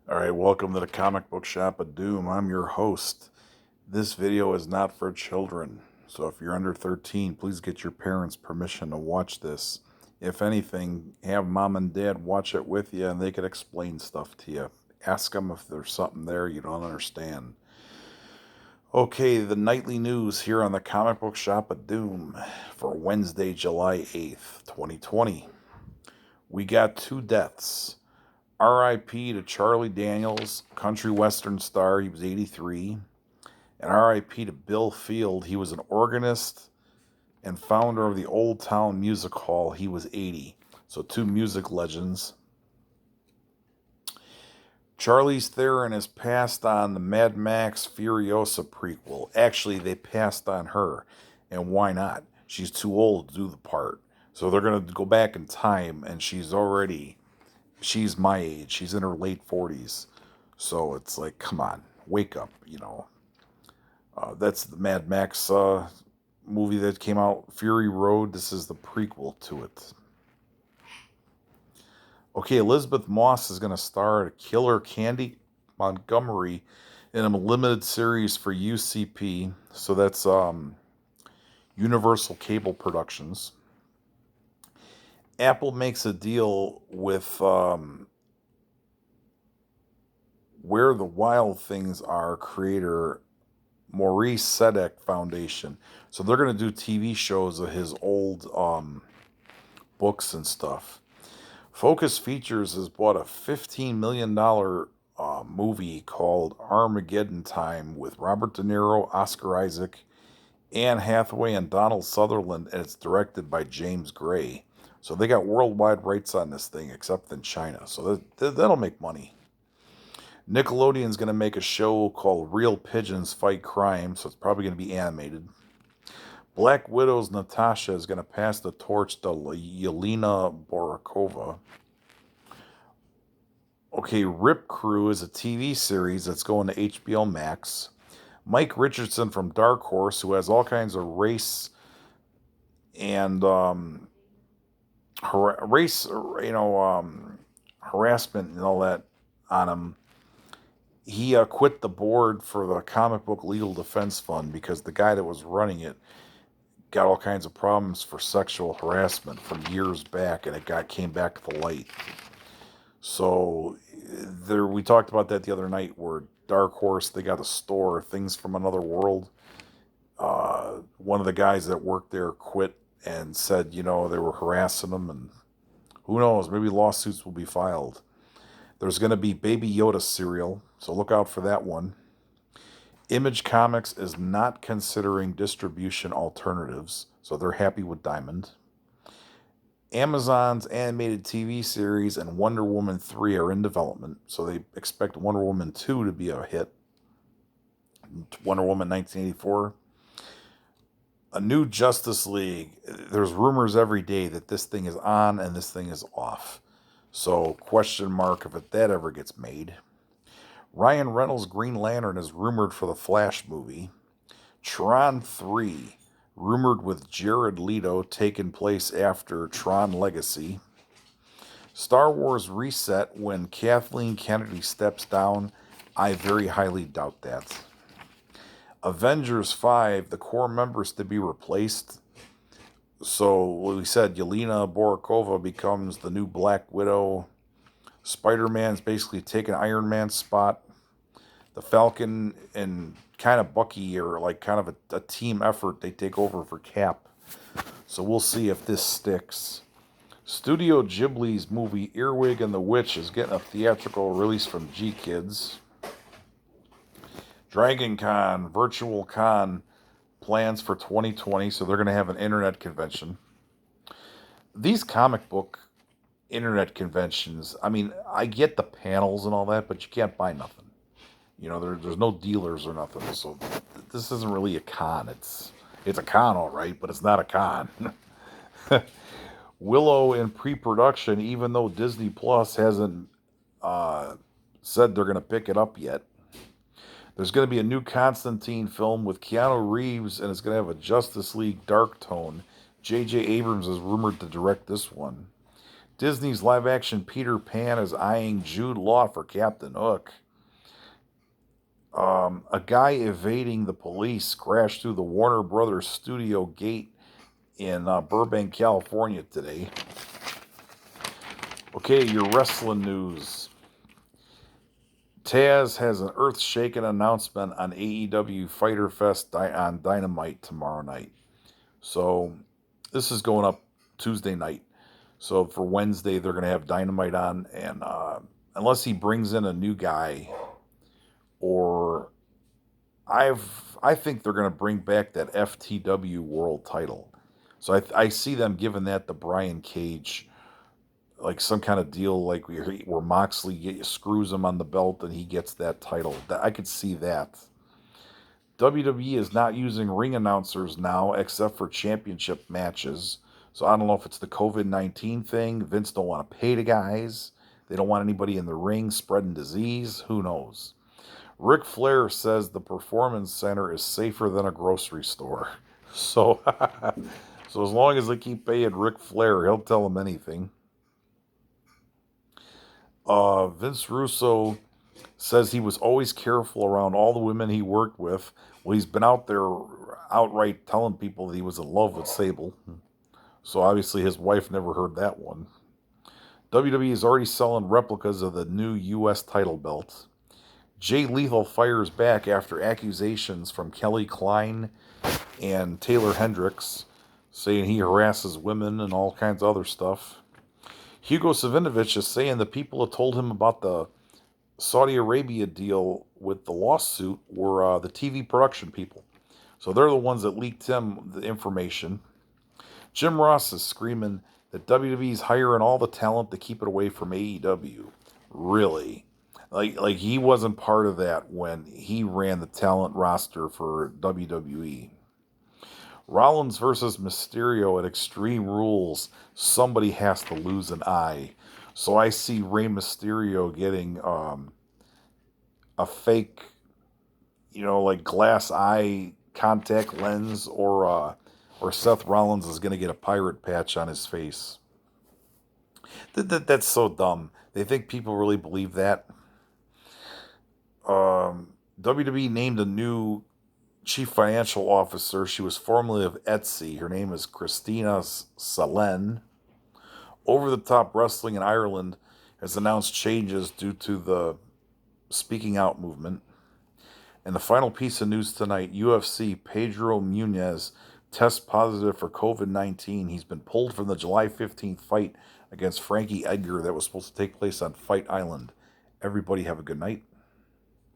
All right, welcome to the Comic Book Shop of Doom. I'm your host. This video is not for children, so if you're under 13, please get your parents' permission to watch this. If anything, have mom and dad watch it with you and they can explain stuff to you. Ask them if there's something there you don't understand. Okay, the nightly news here on the Comic Book Shop of Doom for Wednesday, July 8th, 2020. We got two deaths. R.I.P. to Charlie Daniels, country western star. He was 83. And R.I.P. to Bill Field. He was an organist and founder of the Old Town Music Hall. He was 80. So two music legends. Charlize Theron has passed on the Mad Max Furiosa prequel. Actually, they passed on her. And why not? She's too old to do the part. So they're going to go back in time, and she's my age. She's in her late 40s. So it's like, come on, wake up. That's the Mad Max movie that came out, Fury Road. This is the prequel to it. Okay, Elizabeth Moss is going to star Killer Candy Montgomery in a limited series for UCP. So that's Universal Cable Productions. Apple makes a deal with Where the Wild Things Are creator Maurice Sedek Foundation. So they're going to do TV shows of his old books and stuff. Focus Features has bought a $15 million movie called Armageddon Time with Robert De Niro, Oscar Isaac, Anne Hathaway, and Donald Sutherland, and it's directed by James Gray. So they got worldwide rights on this thing, except in China. So that'll make money. Nickelodeon's going to make a show called Real Pigeons Fight Crime, so it's probably going to be animated. Black Widow's Natasha is going to pass the torch to Yelena Borakova. Okay, Rip Crew is a TV series that's going to HBO Max. Mike Richardson from Dark Horse, who has all kinds of race and harassment and all that on him. He quit the board for the Comic Book Legal Defense Fund because the guy that was running it got all kinds of problems for sexual harassment from years back, and it came back to the light. So we talked about that the other night, where Dark Horse, they got a store, Things from Another World. One of the guys that worked there quit and said, they were harassing him, and who knows, maybe lawsuits will be filed. There's going to be Baby Yoda cereal, so look out for that one. Image Comics is not considering distribution alternatives, so they're happy with Diamond. Amazon's animated TV series and Wonder Woman 3 are in development, so they expect Wonder Woman 2 to be a hit. Wonder Woman 1984. A new Justice League. There's rumors every day that this thing is on and this thing is off. So, question mark if that ever gets made. Ryan Reynolds' Green Lantern is rumored for the Flash movie. Tron 3, rumored with Jared Leto, taking place after Tron Legacy. Star Wars Reset, when Kathleen Kennedy steps down. I very highly doubt that. Avengers 5, the core members to be replaced. So, we said Yelena Borakova becomes the new Black Widow. Spider-Man's basically taking Iron Man's spot. The Falcon and kind of Bucky are like kind of a team effort. They take over for Cap. So we'll see if this sticks. Studio Ghibli's movie Earwig and the Witch is getting a theatrical release from G-Kids. Dragon Con, Virtual Con plans for 2020, so they're going to have an internet convention. These comic book internet conventions, I mean, I get the panels and all that, but you can't buy nothing. There's no dealers or nothing, so this isn't really a con. It's a con, all right, but it's not a con. Willow in pre-production, even though Disney Plus hasn't said they're going to pick it up yet. There's going to be a new Constantine film with Keanu Reeves, and it's going to have a Justice League dark tone. J.J. Abrams is rumored to direct this one. Disney's live-action Peter Pan is eyeing Jude Law for Captain Hook. A guy evading the police crashed through the Warner Brothers studio gate in Burbank, California today. Okay, your wrestling news. Taz has an earth-shaking announcement on AEW Fyter Fest on Dynamite tomorrow night. So this is going up Tuesday night. So for Wednesday, they're going to have Dynamite on. And unless he brings in a new guy, or I think they're going to bring back that FTW World Title. So I see them giving that to Brian Cage, like some kind of deal, like where Moxley screws him on the belt and he gets that title. I could see that. WWE is not using ring announcers now except for championship matches. So I don't know if it's the COVID-19 thing. Vince don't want to pay the guys. They don't want anybody in the ring spreading disease. Who knows? Ric Flair says the Performance Center is safer than a grocery store. So, so as long as they keep paying Ric Flair, he'll tell them anything. Vince Russo says he was always careful around all the women he worked with. Well, he's been out there outright telling people that he was in love with Sable. So obviously his wife never heard that one. WWE is already selling replicas of the new U.S. title belt. Jay Lethal fires back after accusations from Kelly Klein and Taylor Hendricks, saying he harasses women and all kinds of other stuff. Hugo Savinovich is saying the people who told him about the Saudi Arabia deal with the lawsuit were the TV production people. So they're the ones that leaked him the information. Jim Ross is screaming that WWE's hiring all the talent to keep it away from AEW. Really? Like he wasn't part of that when he ran the talent roster for WWE. Rollins versus Mysterio at Extreme Rules. Somebody has to lose an eye. So I see Rey Mysterio getting a fake, like glass eye contact lens, or Seth Rollins is going to get a pirate patch on his face. That's so dumb. They think people really believe that. WWE named a new chief financial officer. She was formerly of Etsy. Her name is Christina Salen. Over the Top Wrestling in Ireland has announced changes due to the speaking out movement. And the final piece of news tonight, UFC Pedro Munez tests positive for COVID-19. He's been pulled from the July 15th fight against Frankie Edgar that was supposed to take place on Fight Island. Everybody have a good night.